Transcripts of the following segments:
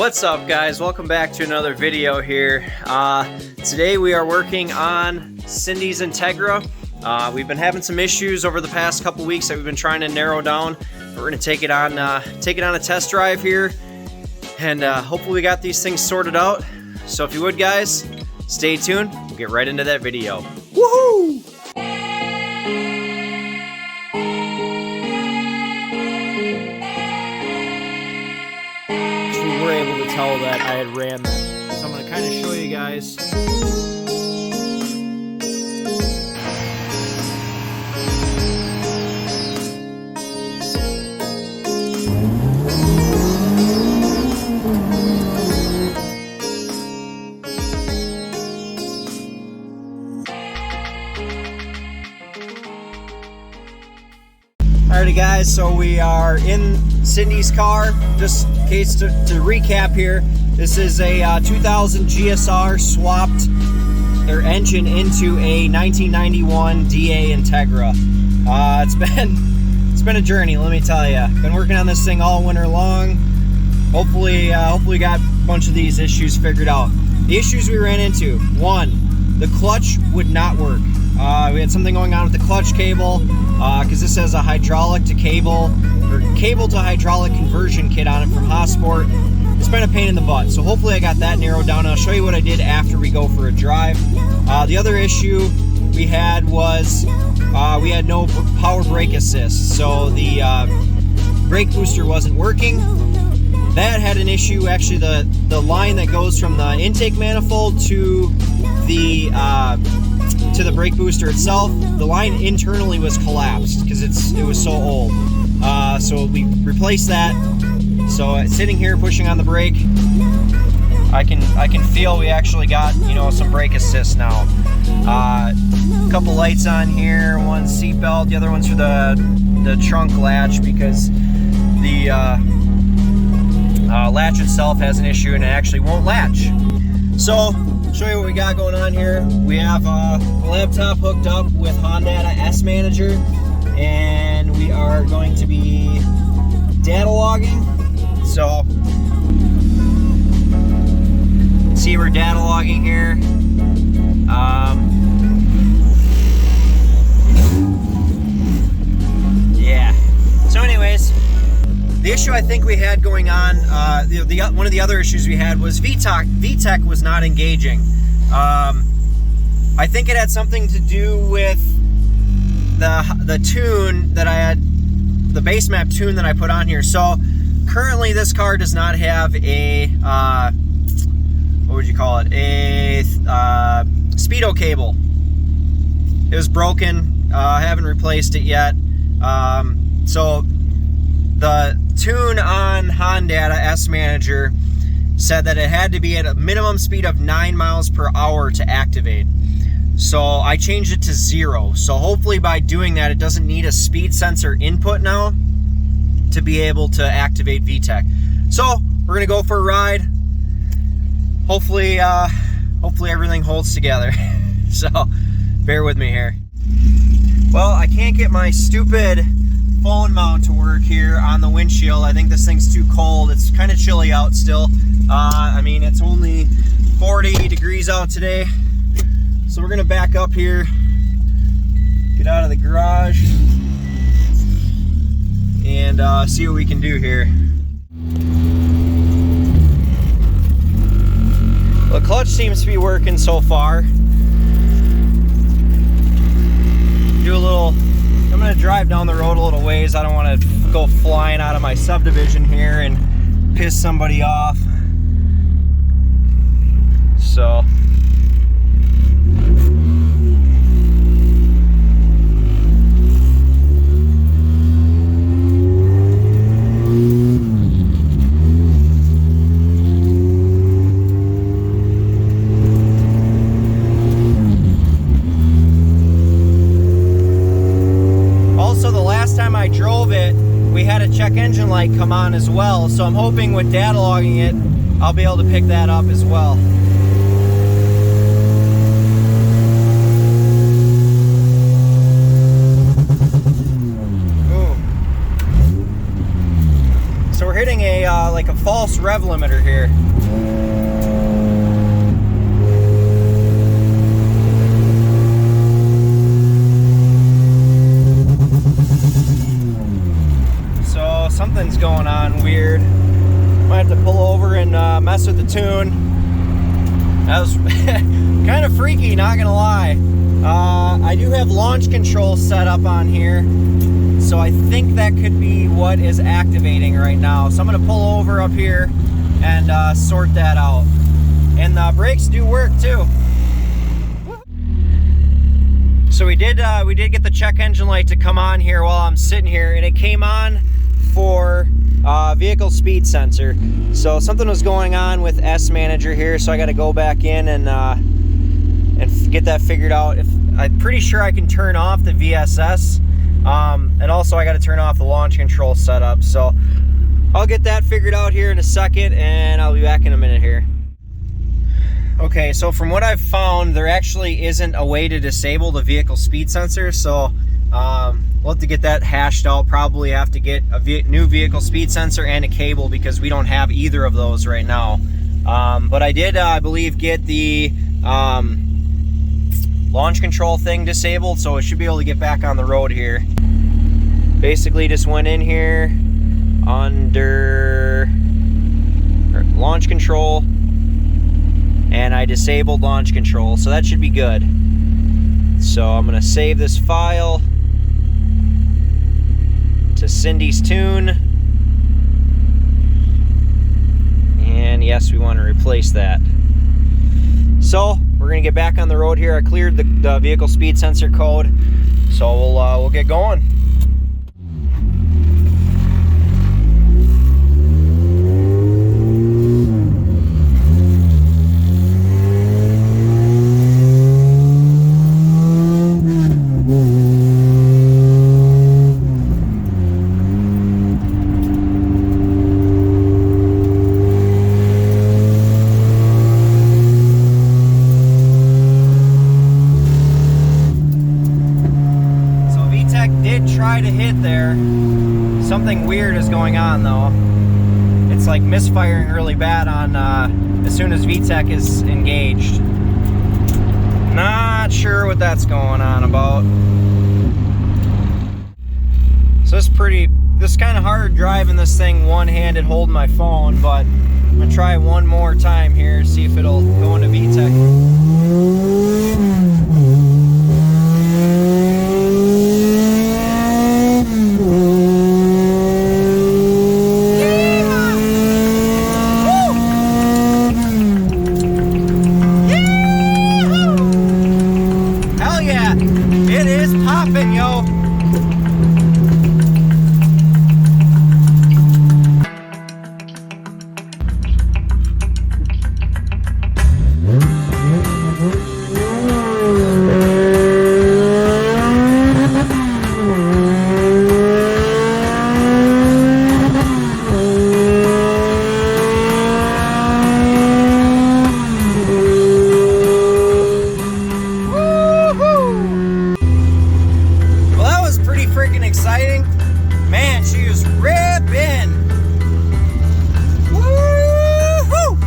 What's up, guys? Welcome back to another video here. Today we are working on Cindy's Integra. We've been having some issues over the past couple weeks that we've been trying to narrow down. We're going to take it on a test drive here, and hopefully we got these things sorted out. So if you would, guys, stay tuned. We'll get right into that video. Woohoo! Were able to tell that I had ran them. So I'm going to kind of show you guys. Alrighty, guys, so we are in Cindy's car. Just in case to recap here, this is a 2000 GSR swapped their engine into a 1991 DA Integra. It's been a journey, let me tell you. Been working on this thing all winter long. Hopefully got a bunch of these issues figured out. The issues we ran into: one, the clutch would not work. We had something going on with the clutch cable, because this has a hydraulic to cable, or cable to hydraulic conversion kit on it from Hossport. It's been a pain in the butt, so hopefully I got that narrowed down. I'll show you what I did after we go for a drive. The other issue we had was we had no power brake assist, so the brake booster wasn't working. That had an issue. Actually, the line that goes from the intake manifold to the brake booster itself, the line internally was collapsed because it was so old. So we replaced that. So sitting here pushing on the brake, I can feel we actually got, some brake assist now. A couple lights on here, one seatbelt, the other one's for the trunk latch, because the latch itself has an issue and it actually won't latch. So show you what we got going on here. We have a laptop hooked up with Honda S Manager, and we are going to be data logging. So see, we're data logging here. Yeah. So anyways, the issue I think we had going on, one of the other issues we had was VTEC was not engaging. I think it had something to do with the tune that I had, the base map tune that I put on here. So currently this car does not have a, what would you call it? A speedo cable. It was broken. I haven't replaced it yet. So the tune on Honda S Manager said that it had to be at a minimum speed of 9 miles per hour to activate. So I changed it to 0. So hopefully by doing that, it doesn't need a speed sensor input now to be able to activate VTEC. So we're gonna go for a ride. Hopefully everything holds together. So bear with me here. Well, I can't get my stupid phone mount to work here on the windshield. I think this thing's too cold. It's kind of chilly out still. I mean, it's only 40 degrees out today. So we're gonna back up here, get out of the garage, and see what we can do here. The clutch seems to be working so far. I'm gonna drive down the road a little ways. I don't want to go flying out of my subdivision here and piss somebody off. So I drove it, we had a check engine light come on as well, so I'm hoping with data logging it, I'll be able to pick that up as well. hitting a like a false rev limiter here. So something's going on weird. Might have to pull over and mess with the tune. That was kind of freaky, not gonna lie. I do have launch control set up on here, so I think that could be what is activating right now. So I'm gonna pull over up here and sort that out. And the brakes do work too. So we did get the check engine light to come on here while I'm sitting here, and it came on for vehicle speed sensor. So something was going on with S Manager here, so I got to go back in and get that figured out. I'm pretty sure I can turn off the VSS, and also I got to turn off the launch control setup. So I'll get that figured out here in a second, and I'll be back in a minute here. Okay, so from what I've found, there actually isn't a way to disable the vehicle speed sensor, so we'll have to get that hashed out. Probably have to get a new vehicle speed sensor and a cable, because we don't have either of those right now. But I did, I believe, get the launch control thing disabled, so it should be able to get back on the road here. Basically just went in here under launch control, and I disabled launch control, so that should be good. So I'm gonna save this file to Cindy's tune, and yes, we want to replace that. So we're gonna get back on the road here. I cleared the vehicle speed sensor code, so we'll get going. Try to hit there. Something weird is going on though. It's like misfiring really bad on as soon as VTEC is engaged. Not sure what that's going on about. So this is kind of hard driving this thing one-handed holding my phone, but I'm gonna try it one more time here, see if it'll go into VTEC. Exciting. Man, she was ripping. Woo-hoo!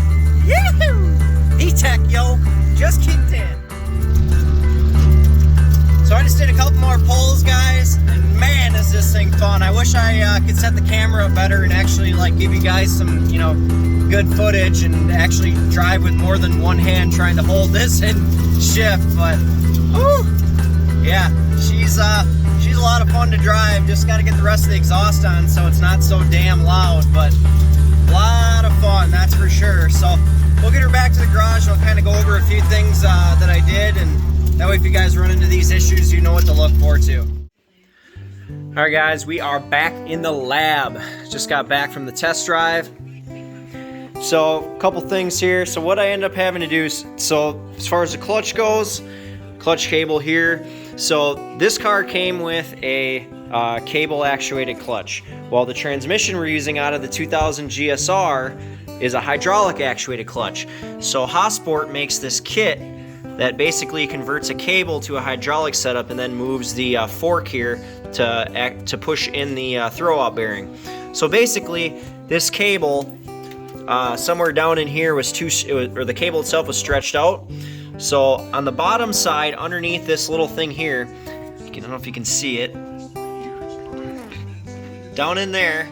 Yahoo! E-Tech, yo, just kicked in. So I just did a couple more pulls, guys, and man, is this thing fun. I wish I could set the camera up better and actually like give you guys some, you know, good footage and actually drive with more than one hand trying to hold this and shift, but whew, yeah, she's a lot of fun to drive. Just got to get the rest of the exhaust on so it's not so damn loud, but a lot of fun, that's for sure. So we'll get her back to the garage and I'll kind of go over a few things that I did, and that way if you guys run into these issues, you know what to look for too. All right guys, we are back in the lab. Just got back from the test drive. So a couple things here. So what I end up having to do is, so as far as the clutch goes, clutch cable here. So this car came with a cable actuated clutch, while the transmission we're using out of the 2000 GSR is a hydraulic actuated clutch. So Hasport makes this kit that basically converts a cable to a hydraulic setup and then moves the fork here to push in the throwout bearing. So basically, this cable somewhere down in here was or the cable itself was stretched out. So on the bottom side, underneath this little thing here, I don't know if you can see it, down in there,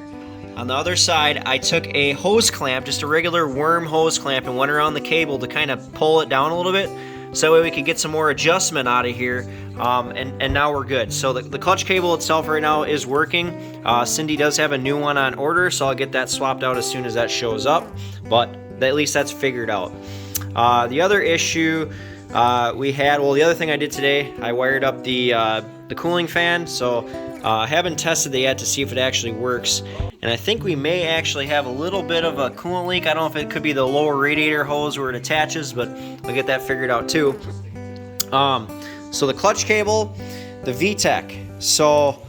on the other side, I took a hose clamp, just a regular worm hose clamp, and went around the cable to kind of pull it down a little bit, so that way we could get some more adjustment out of here, and now we're good. So the clutch cable itself right now is working. Cindy does have a new one on order, so I'll get that swapped out as soon as that shows up, but at least that's figured out. The other issue we had, well, the other thing I did today, I wired up the cooling fan, so I haven't tested it yet to see if it actually works, and I think we may actually have a little bit of a coolant leak. I don't know if it could be the lower radiator hose where it attaches, but we'll get that figured out too. So the clutch cable, the VTEC. So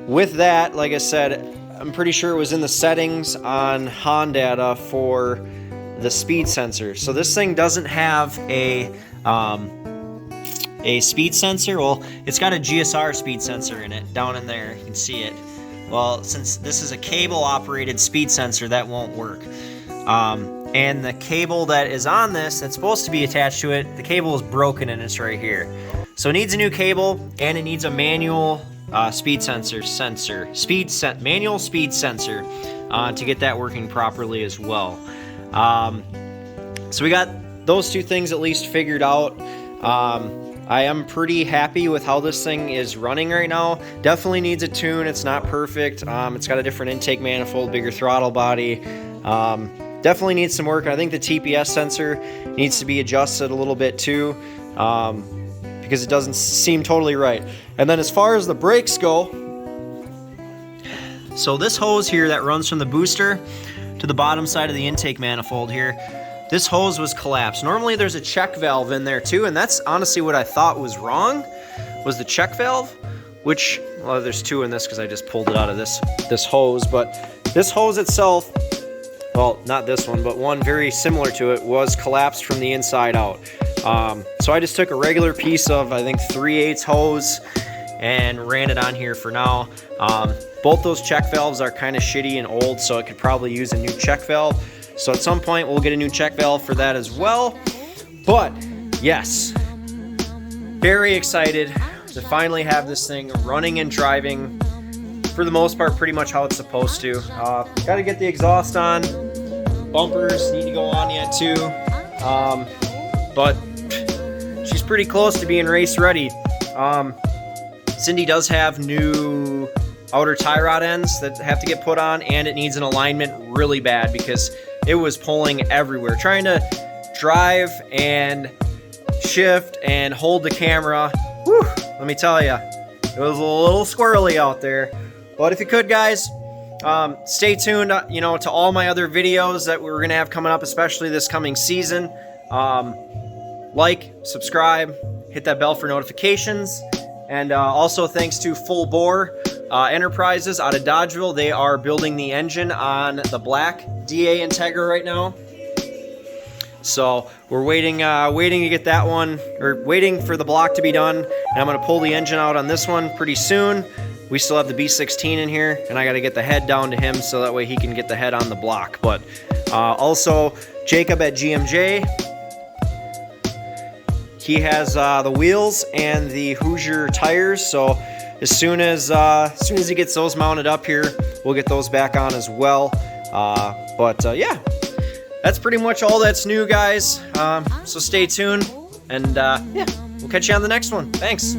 with that, like I said, I'm pretty sure it was in the settings on Honda for the speed sensor. So this thing doesn't have a speed sensor. Well, it's got a GSR speed sensor in it, down in there, you can see it. Well, since this is a cable operated speed sensor, that won't work. And the cable that is on this, that's supposed to be attached to it, the cable is broken and it's right here. So it needs a new cable, and it needs a manual speed sensor, manual speed sensor to get that working properly as well. So we got those two things at least figured out. I am pretty happy with how this thing is running right now. Definitely needs a tune. It's not perfect. It's got a different intake manifold, bigger throttle body. Definitely needs some work. I think the TPS sensor needs to be adjusted a little bit too, because it doesn't seem totally right. And then as far as the brakes go, so this hose here that runs from the booster to the bottom side of the intake manifold here, this hose was collapsed. Normally there's a check valve in there too, and that's honestly what I thought was wrong, was the check valve, which, well, there's two in this because I just pulled it out of this hose, but this hose itself, well, not this one, but one very similar to it, was collapsed from the inside out. So I just took a regular piece of, I think, 3/8 hose and ran it on here for now. Both those check valves are kind of shitty and old, so I could probably use a new check valve. So at some point we'll get a new check valve for that as well. But yes, very excited to finally have this thing running and driving, for the most part pretty much how it's supposed to. Got to get the exhaust on, bumpers need to go on yet too, but she's pretty close to being race ready. Cindy does have new outer tie rod ends that have to get put on, and it needs an alignment really bad because it was pulling everywhere. Trying to drive and shift and hold the camera, whew, let me tell you, it was a little squirrely out there. But if you could, guys, stay tuned, to all my other videos that we're gonna have coming up, especially this coming season. Like, subscribe, hit that bell for notifications, and also thanks to Full Bore Enterprises out of Dodgeville. They are building the engine on the black DA Integra right now. So we're waiting to get that one, or waiting for the block to be done. And I'm gonna pull the engine out on this one pretty soon. We still have the B16 in here, and I gotta get the head down to him so that way he can get the head on the block. But also Jacob at GMJ, he has the wheels and the Hoosier tires. So as soon as he gets those mounted up here, we'll get those back on as well. Yeah, that's pretty much all that's new, guys. So stay tuned, and yeah, we'll catch you on the next one. Thanks.